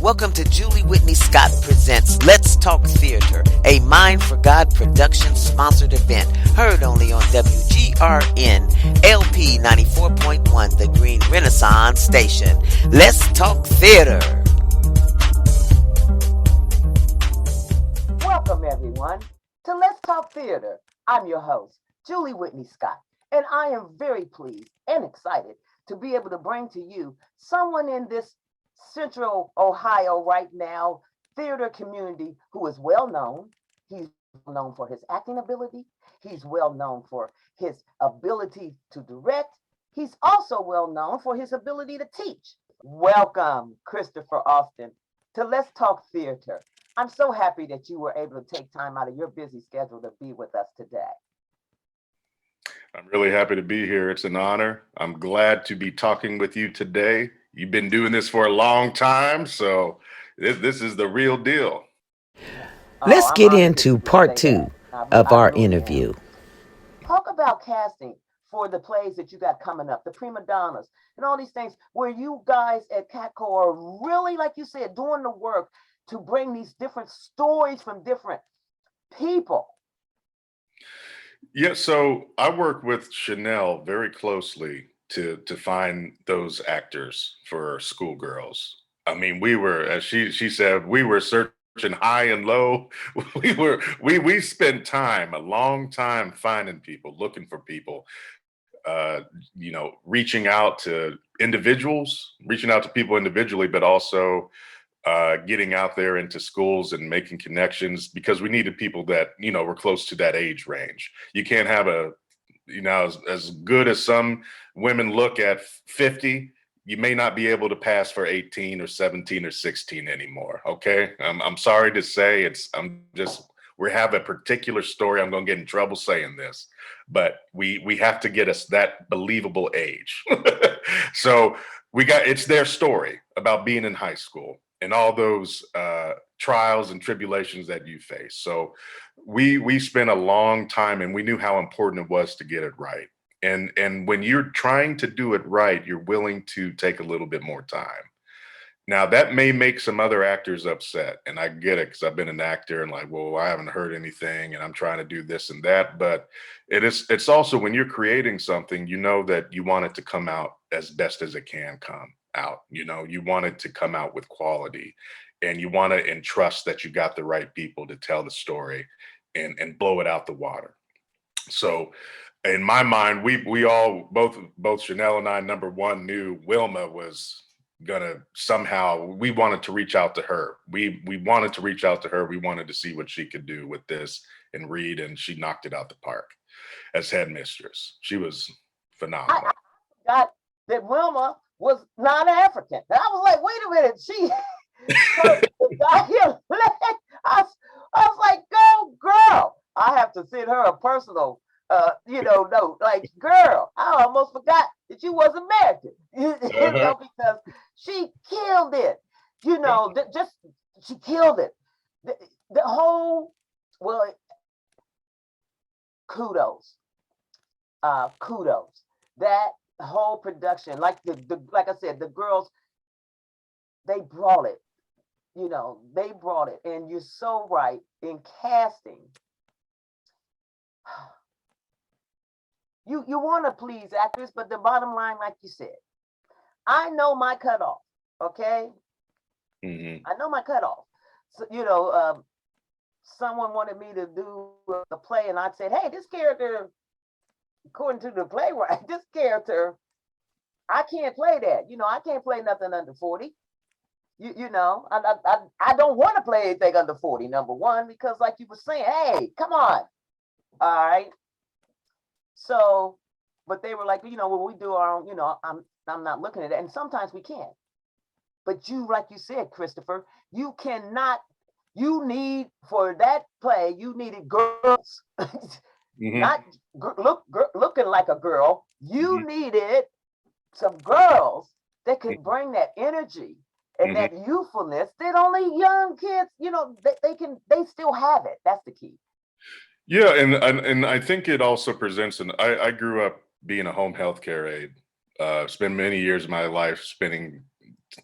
Welcome to Julie Whitney Scott Presents Let's Talk Theater, a Mind for God production sponsored event, heard only on WGRN LP 94.1, the Green Renaissance Station. Let's Talk Theater. Welcome, everyone, to Let's Talk Theater. I'm your host, Julie Whitney Scott, and I am very pleased and excited to be able to bring to you someone in this Central Ohio right now theater community who is well known. He's known for his acting ability. He's well known for his ability to direct. He's also well known for his ability to teach. Welcome, Christopher Austin, to Let's Talk Theater. I'm so happy that you were able to take time out of your busy schedule to be with us today. I'm really happy to be here. It's an honor. I'm glad to be talking with you today. You've been doing this for a long time, so this is the real deal. Let's get into part two of our interview. Talk about casting for the plays that you got coming up, the prima donnas, and all these things where you guys at CATCO are really, like you said, doing the work to bring these different stories from different people. Yeah, so I work with Chanel very closely to find those actors for schoolgirls. I mean, we were, as she said, we were searching high and low. We spent time, a long time, finding people, looking for people. Reaching out to individuals, reaching out to people individually, but also getting out there into schools and making connections, because we needed people that, were close to that age range. You can't have as good as some women look at 50, you may not be able to pass for 18 or 17 or 16 anymore. Okay. I'm sorry to say we have a particular story. I'm going to get in trouble saying this, but we have to get us that believable age. So it's their story about being in high school and all those trials and tribulations that you face. So we spent a long time, and we knew how important it was to get it right. And when you're trying to do it right, you're willing to take a little bit more time. Now, that may make some other actors upset, and I get it, because I've been an actor and like, well, I haven't heard anything and I'm trying to do this and that. But it's also, when you're creating something, that you want it to come out as best as it can come out. You want it to come out with quality, and you want to entrust that you got the right people to tell the story and blow it out the water. So in my mind, we all, both Chanel and I, number one, knew Wilma was gonna somehow, we wanted to reach out to her. We wanted to reach out to her. We wanted to see what she could do with this and read, and she knocked it out the park as headmistress. She was phenomenal. I forgot that Wilma was non-African. And I was like, wait a minute, I was like, go girl. I have to send her a personal note, like, girl, I almost forgot that you was American, because she killed it, she killed it. The whole, kudos. That whole production, like like I said, the girls, they brought it, and you're so right in casting. You want to please actors, but the bottom line, like you said, I know my cutoff. Okay, I know my cutoff. So someone wanted me to do the play, and I said, "Hey, this character, according to the playwright, this character, I can't play that. I can't play nothing under 40. I don't want to play anything under 40. Number one, because like you were saying, hey, come on, all right." So, but they were like, when we do our own, I'm not looking at it. And sometimes we can't. But like you said, Christopher, you need, for that play, you needed girls, not looking like a girl. You needed some girls that could bring that energy and that youthfulness that only young kids, they still have it. That's the key. Yeah, and I think it also presents I grew up being a home health care aide, spent many years of my life spending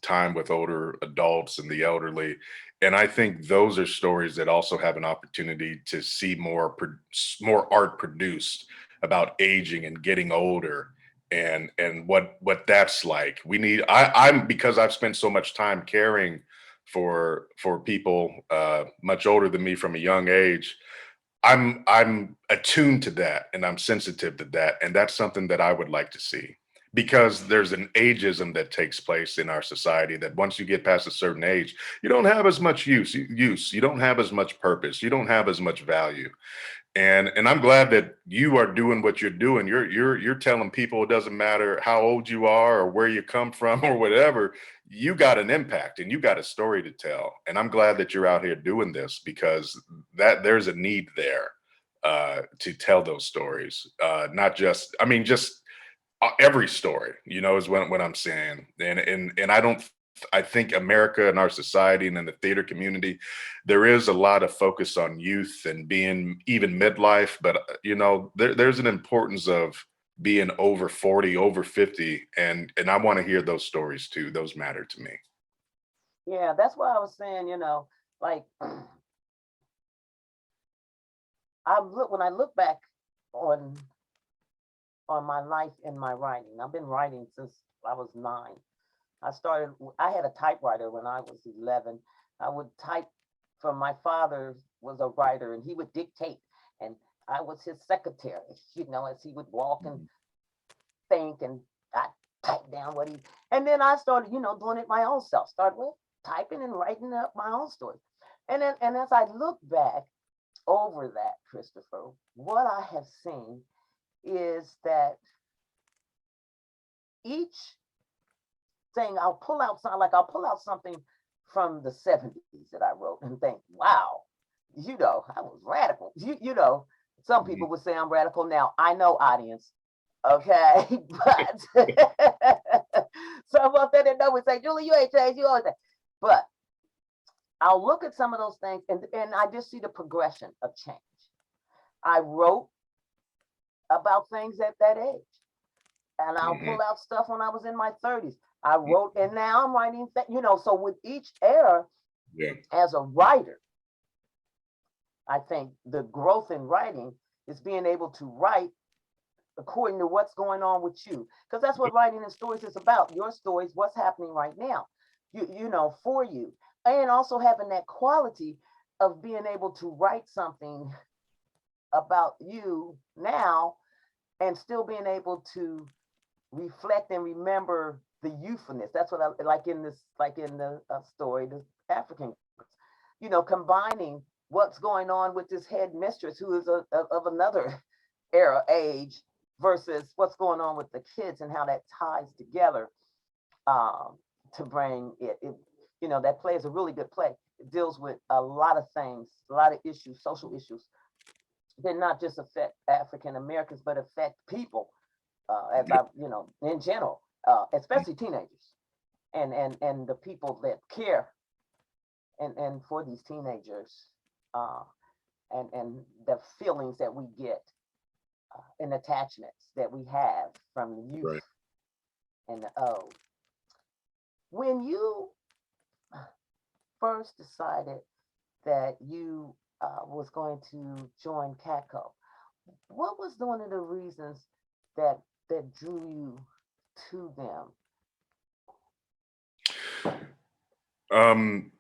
time with older adults and the elderly. And I think those are stories that also have an opportunity to see more art produced about aging and getting older, and what that's like. We need I'm because I've spent so much time caring for people much older than me from a young age. I'm attuned to that, and I'm sensitive to that, and that's something that I would like to see, because there's an ageism that takes place in our society that once you get past a certain age, you don't have as much use, you don't have as much purpose, you don't have as much value. And I'm glad that you are doing what you're doing. You're telling people it doesn't matter how old you are or where you come from or whatever. You got an impact and you got a story to tell. And I'm glad that you're out here doing this, because that there's a need there to tell those stories. Not just, I mean, just every story, is what I'm saying. And I think America and our society and in the theater community, there is a lot of focus on youth and being even midlife, but there's an importance of being over 40, over 50, and I want to hear those stories too. Those matter to me. Yeah, that's why I was saying, like when I look back on my life and my writing. I've been writing since I was 9. I had a typewriter when I was 11. I would type from my father was a writer, and he would dictate, and I was his secretary, as he would walk and think, and I typed down and then I started, doing it my own self, started typing and writing up my own stories. And as I look back over that, Christopher, what I have seen is that each thing I'll pull out something from the 70s that I wrote and think, wow, I was radical. Some people would say I'm radical now. I know, audience. Okay. But some of them that know would say, Julie, you ain't changed, you always say. But I'll look at some of those things and I just see the progression of change. I wrote about things at that age. And I'll pull out stuff when I was in my 30s. I wrote, and now I'm writing, so with each era, as a writer, I think the growth in writing is being able to write according to what's going on with you. Because that's what writing and stories is about. Your stories, what's happening right now, for you. And also having that quality of being able to write something about you now and still being able to reflect and remember the youthfulness. That's what I like in the story, the African, combining what's going on with this head mistress who is of another age versus what's going on with the kids and how that ties together to bring it. That play is a really good play. It deals with a lot of things, a lot of issues, social issues that not just affect African Americans, but affect people in general, especially teenagers and the people that care and for these teenagers and the feelings that we get and attachments that we have from the youth and the old. When you first decided that you was going to join CATCO, what was one of the reasons that drew you to them?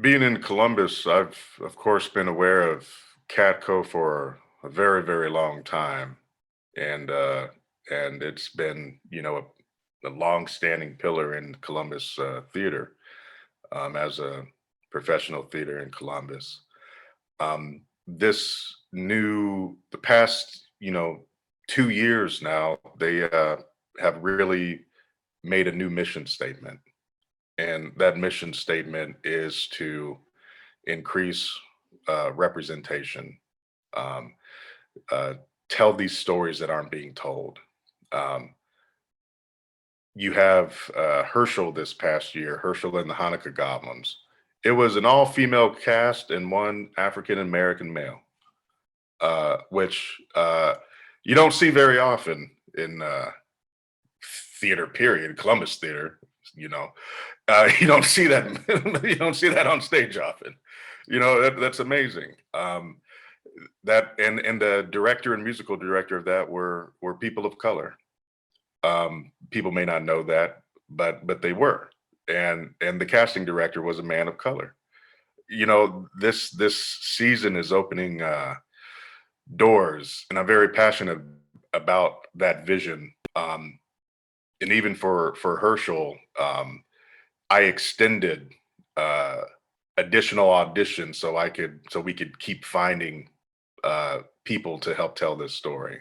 Being in Columbus, I've of course been aware of CATCO for a very, very long time, and it's been a long-standing pillar in Columbus theater, as a professional theater in Columbus. The past 2 years now, they have really made a new mission statement. And that mission statement is to increase representation, tell these stories that aren't being told. You have Herschel this past year, Herschel and the Hanukkah Goblins. It was an all-female cast and one African-American male, which you don't see very often in theater, period, Columbus theater. You don't see that. You don't see that on stage often. That's amazing. That and the director and musical director of that were people of color. People may not know that, but they were, and the casting director was a man of color. This season is opening doors, and I'm very passionate about that vision. And even for Herschel, I extended additional auditions so we could keep finding people to help tell this story,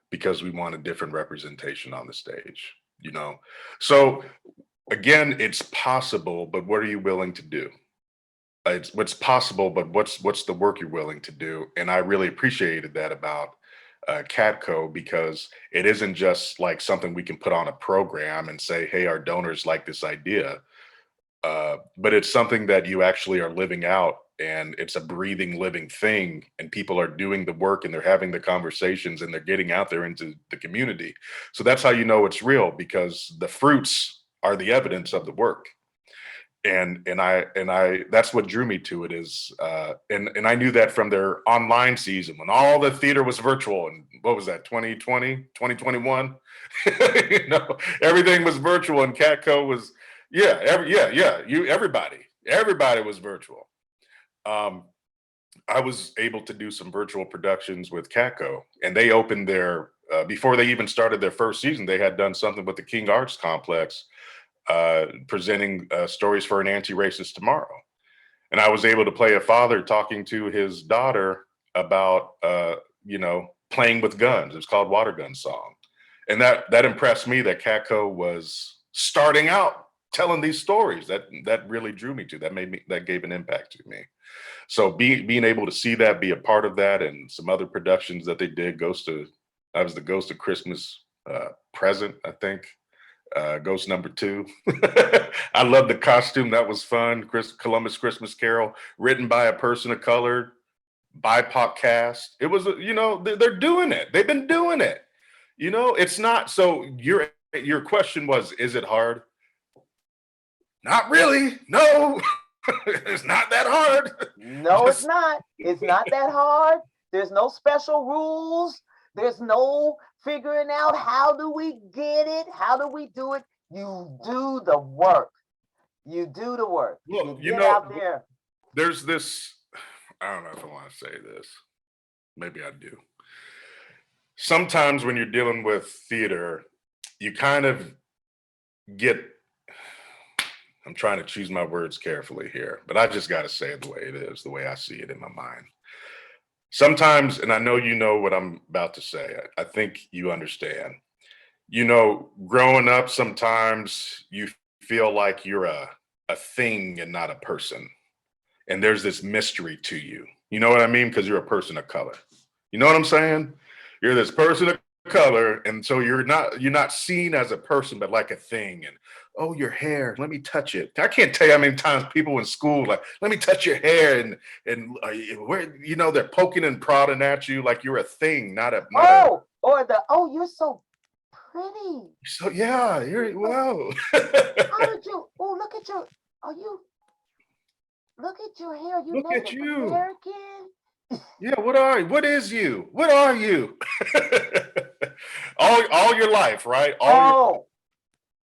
because we want a different representation on the stage. So again, it's possible, but what are you willing to do? It's what's possible, but what's the work you're willing to do? And I really appreciated that about CATCO, because it isn't just like something we can put on a program and say, hey, our donors like this idea, but it's something that you actually are living out, and it's a breathing, living thing, and people are doing the work, and they're having the conversations, and they're getting out there into the community. So that's how you know it's real, because the fruits are the evidence of the work. And I that's what drew me to it, is and I knew that from their online season, when all the theater was virtual. And what was that, 2020, 2021? Everything was virtual, and CATCO was everybody was virtual. I was able to do some virtual productions with CATCO, and they opened their before they even started their first season, they had done something with the King Arts Complex, presenting stories for an anti-racist tomorrow. And I was able to play a father talking to his daughter about playing with guns. It's called Water Gun Song. And that impressed me, that CATCO was starting out telling these stories. That really drew me to that gave an impact to me. So being able to see that, be a part of that, and some other productions that they did. I was the Ghost of Christmas Present, I think. Ghost number 2. I love the costume. That was fun. Columbus Christmas Carol, written by a person of color, BIPOC cast. It was, they're doing it. They've been doing it. It's not. So your question was, is it hard? Not really. No, it's not that hard. No, it's not. It's not that hard. There's no special rules. There's no figuring out how do we get it? How do we do it? You do the work. You do the work. Look, you get out there. There's this, I don't know if I want to say this. Maybe I do. Sometimes when you're dealing with theater, you kind of get, I'm trying to choose my words carefully here, but I just got to say it the way it is, the way I see it in my mind. Sometimes, and I know you know what I'm about to say, I think you understand. Growing up, sometimes you feel like you're a thing and not a person. And there's this mystery to you. You know what I mean? Because you're a person of color. You know what I'm saying? You're this person of color, and so you're not seen as a person, but like a thing. And oh, your hair, let me touch it. I can't tell you how many times people in school like, let me touch your hair, and where they're poking and prodding at you like you're a thing, not a. You're so pretty. So yeah, you're wow. How did you? Oh, look at your. Look at your hair. You look at you. American. Yeah, what are you? What are you? all your life, right? All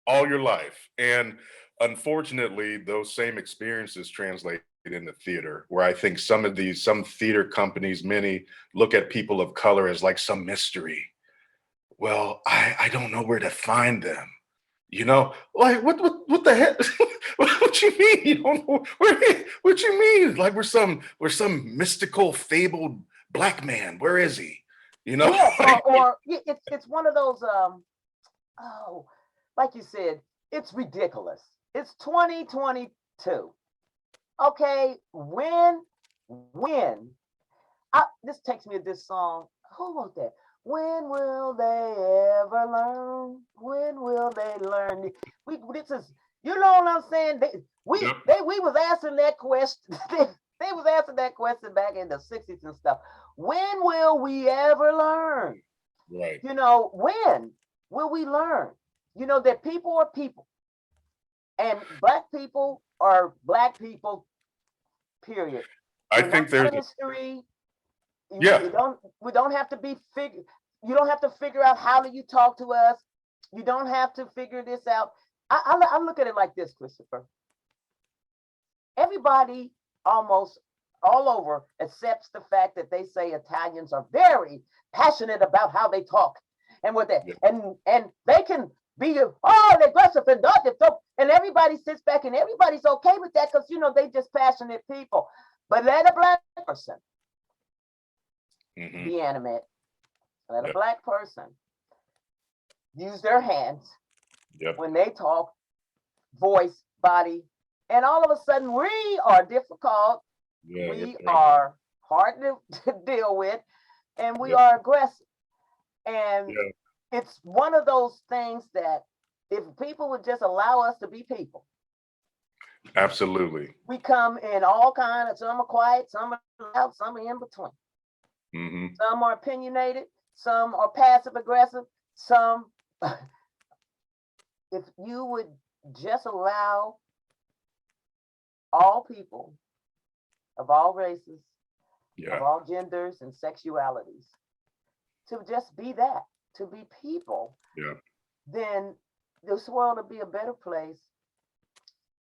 your life. And unfortunately, those same experiences translate into theater, where I think some theater companies, many look at people of color as like some mystery. Well, I don't know where to find them. Like what the heck? What you mean? You don't know what you mean? Like we're some mystical, fabled black man. Where is he? Yeah, or it's one of those like you said, it's ridiculous. It's 2022. Okay, when this takes me to this song. Who wrote that? When will they ever learn? When will they learn? This is, you know what I'm saying? We was asking that question. They was asking that question back in the 60s and stuff. When will we ever learn? Right. When will we learn? That people are people. And black people are black people, period. I We're not think there's, history. yeah, We don't have to be you don't have to figure out how do you talk to us. You don't have to figure this out. I look at it like this, Christopher. Everybody almost all over accepts the fact that they say Italians are very passionate about how they talk and what they yeah, and they can be aggressive and and everybody sits back and everybody's okay with that because they just passionate people. But let a black person hmm be animate. Let a yep, black person use their hands yep, when they talk, voice, body, and all of a sudden we are difficult, yeah, we right, are hard to deal with, and we yep, are aggressive. And yeah, it's one of those things that if people would just allow us to be people, absolutely. we come in all kinds of, some are quiet, some are loud, some are in between. hmm Some are opinionated, some are passive aggressive, some, if you would just allow all people of all races, of Yeah, all genders and sexualities to just be that, to be people, yeah. then this world will be a better place.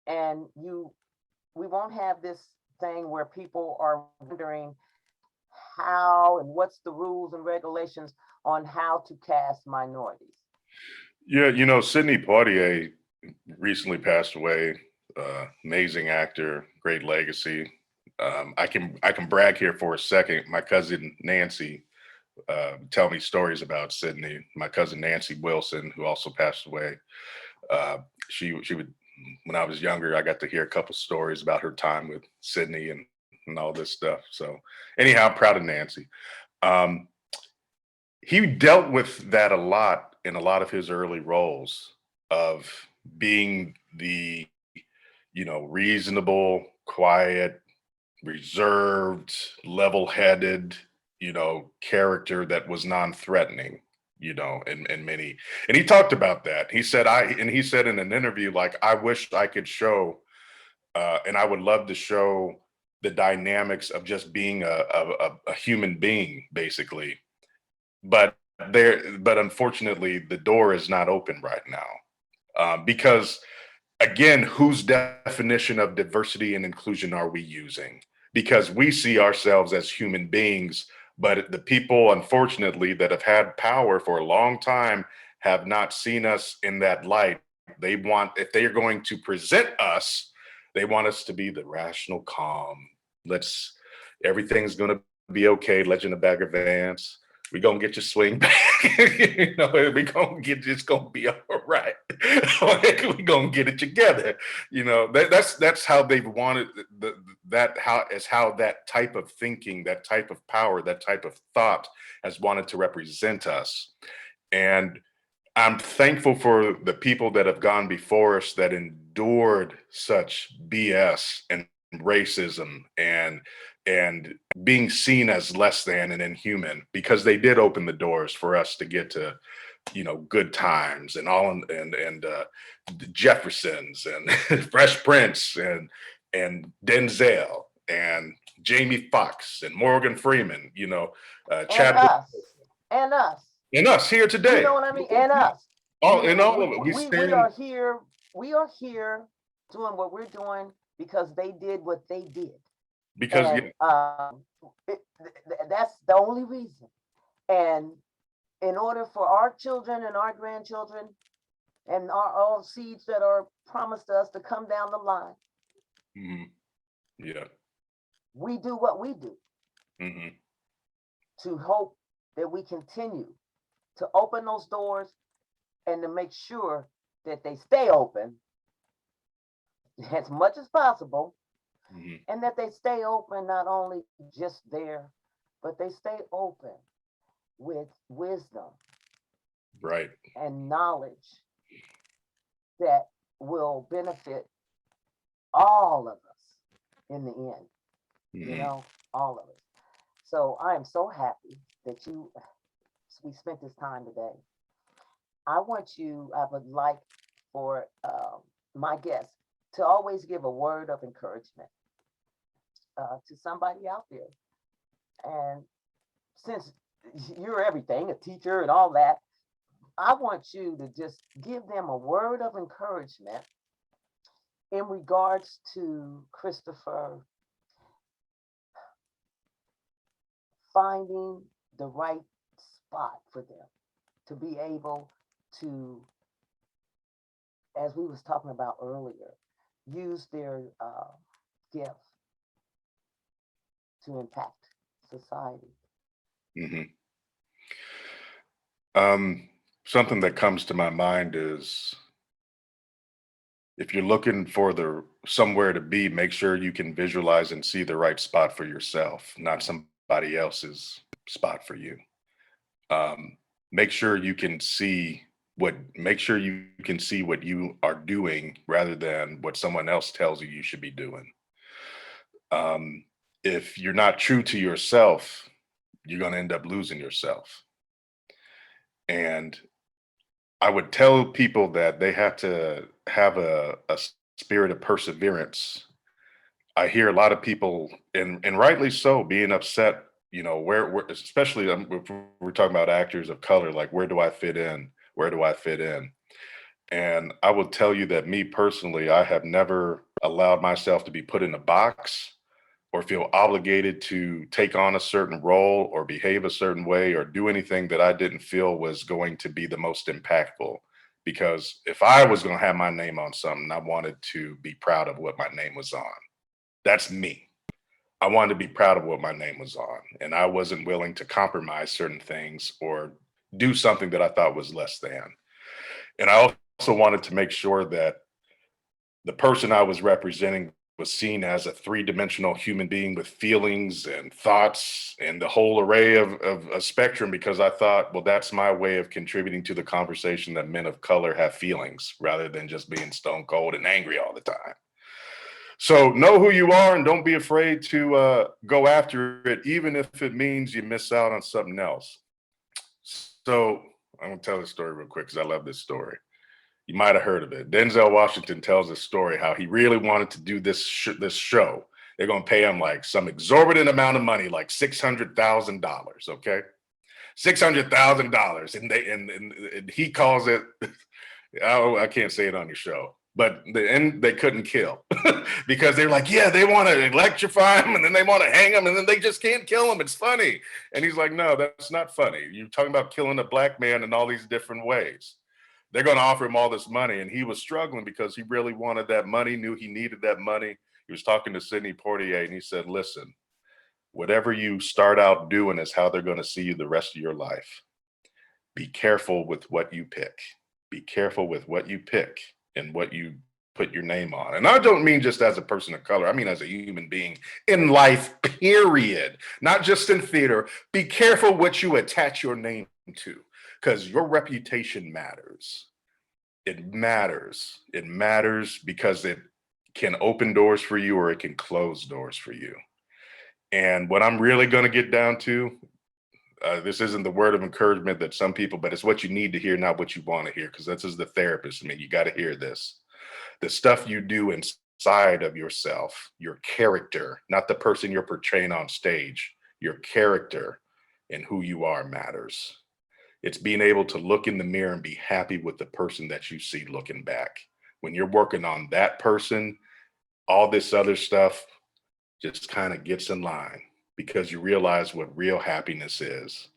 And we won't have this thing where people are wondering how and what's the rules and regulations on how to cast minorities. Yeah, Sidney Poitier recently passed away. Amazing actor, great legacy. I can brag here for a second. My cousin Nancy tell me stories about Sidney. My cousin Nancy Wilson, who also passed away. Uh, she would, when I was younger, I got to hear a couple stories about her time with Sidney and all this stuff. So anyhow, I'm proud of Nancy. Um, he dealt with that a lot in a lot of his early roles of being the reasonable, quiet, reserved, level-headed, character that was non-threatening, in many. And he talked about that. He said in an interview, like, I wish I could show, and I would love to show the dynamics of just being a human being, basically. But but unfortunately, the door is not open right now, because again, whose definition of diversity and inclusion are we using? Because we see ourselves as human beings, but the people, unfortunately, that have had power for a long time have not seen us in that light. If they are going to present us, they want us to be the rational, calm. Everything's going to be okay. Legend of Bagger Vance. We gonna get your swing back. We gonna get it's gonna be all right. We gonna get it together. That's how they've wanted how that type of thinking, that type of power, that type of thought has wanted to represent us. And I'm thankful for the people that have gone before us that endured such BS and racism and being seen as less than and inhuman, because they did open the doors for us to get to good times and all, and the Jeffersons and Fresh Prince and Denzel and Jamie Foxx and Morgan Freeman, And Chadwick, and us. and us here You today. know what I mean? And us. All in all of it, we We stand are here. We are here doing what we're doing because they did what they did. because And that's the only reason. And in order for our children and our grandchildren and all seeds that are promised us to come down the line, mhm, yeah, we do what we do hmm to hope that we continue to open those doors and to make sure that they stay open as much as possible, hmm and that they stay open not only just there, but they stay open with wisdom right, and knowledge that will benefit all of us in the end, hmm all of us. So I am so happy that we spent this time today. I would like for my guests to always give a word of encouragement to somebody out there. And since you're everything, a teacher and all that, I want you to just give them a word of encouragement in regards to Christopher finding the right spot for them to be able to, as we was talking about earlier, use their gift to impact society. Mm-hmm. Something that comes to my mind is if you're looking for somewhere to be, make sure you can visualize and see the right spot for yourself, not somebody else's spot for you. Make sure you can see make sure you can see what you are doing rather than what someone else tells you should be doing. If you're not true to yourself, you're going to end up losing yourself. And I would tell people that they have to have a spirit of perseverance. I hear a lot of people, and rightly so, being upset, where especially if we're talking about actors of color, like, where do I fit in? Where do I fit in? And I will tell you that me personally, I have never allowed myself to be put in a box or feel obligated to take on a certain role or behave a certain way or do anything that I didn't feel was going to be the most impactful. Because if I was going to have my name on something, I wanted to be proud of what my name was on. That's me. I wanted to be proud of what my name was on. And I wasn't willing to compromise certain things or do something that I thought was less than. And I also wanted to make sure that the person I was representing was seen as a three-dimensional human being with feelings and thoughts and the whole array of a spectrum, because I thought, well, that's my way of contributing to the conversation that men of color have feelings rather than just being stone cold and angry all the time. So know who you are and don't be afraid to go after it, even if it means you miss out on something else. So I'm gonna tell this story real quick because I love this story. You might have heard of it. Denzel Washington tells a story how he really wanted to do this show. They're going to pay him like some exorbitant amount of money, like $600,000. Okay, $600,000, and he calls it. Oh, I can't say it on your show, but they couldn't kill because they're like, yeah, they want to electrify him and then they want to hang him and then they just can't kill him. It's funny, and he's like, no, that's not funny. You're talking about killing a black man in all these different ways. They're going to offer him all this money. And he was struggling because he really wanted that money, knew he needed that money. He was talking to Sidney Poitier and he said, listen, whatever you start out doing is how they're going to see you the rest of your life. Be careful with what you pick. Be careful with what you pick and what you put your name on. And I don't mean just as a person of color. I mean as a human being in life, period. Not just in theater. Be careful what you attach your name to. Because your reputation matters. It matters. It matters because it can open doors for you or it can close doors for you. And what I'm really going to get down to, this isn't the word of encouragement that some people, but it's what you need to hear, not what you want to hear, because this is the therapist. I mean, you got to hear this. The stuff you do inside of yourself, your character, not the person you're portraying on stage, your character and who you are matters. It's being able to look in the mirror and be happy with the person that you see looking back. When you're working on that person, all this other stuff just kind of gets in line because you realize what real happiness is.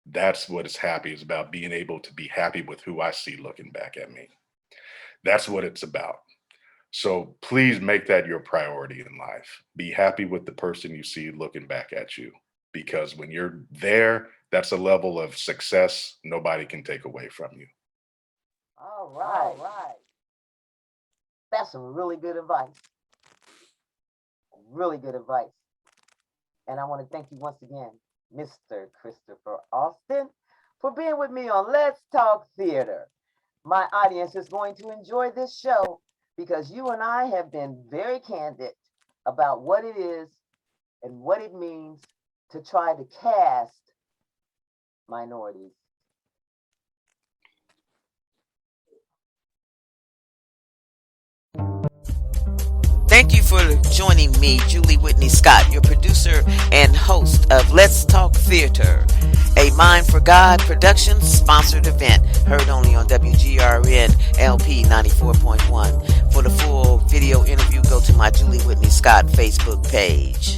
That's what is happy is about, being able to be happy with who I see looking back at me. That's what it's about. So please make that your priority in life. Be happy with the person you see looking back at you, because when you're there, that's a level of success nobody can take away from you. All right. That's some really good advice. Really good advice. And I want to thank you once again, Mr. Christopher Austin, for being with me on Let's Talk Theater. My audience is going to enjoy this show because you and I have been very candid about what it is and what it means to try to cast minorities. Thank you for joining me, Julie Whitney Scott, your producer and host of Let's Talk Theater, a Mind for God production sponsored event, heard only on WGRN LP 94.1. For the full video interview, go to my Julie Whitney Scott Facebook page.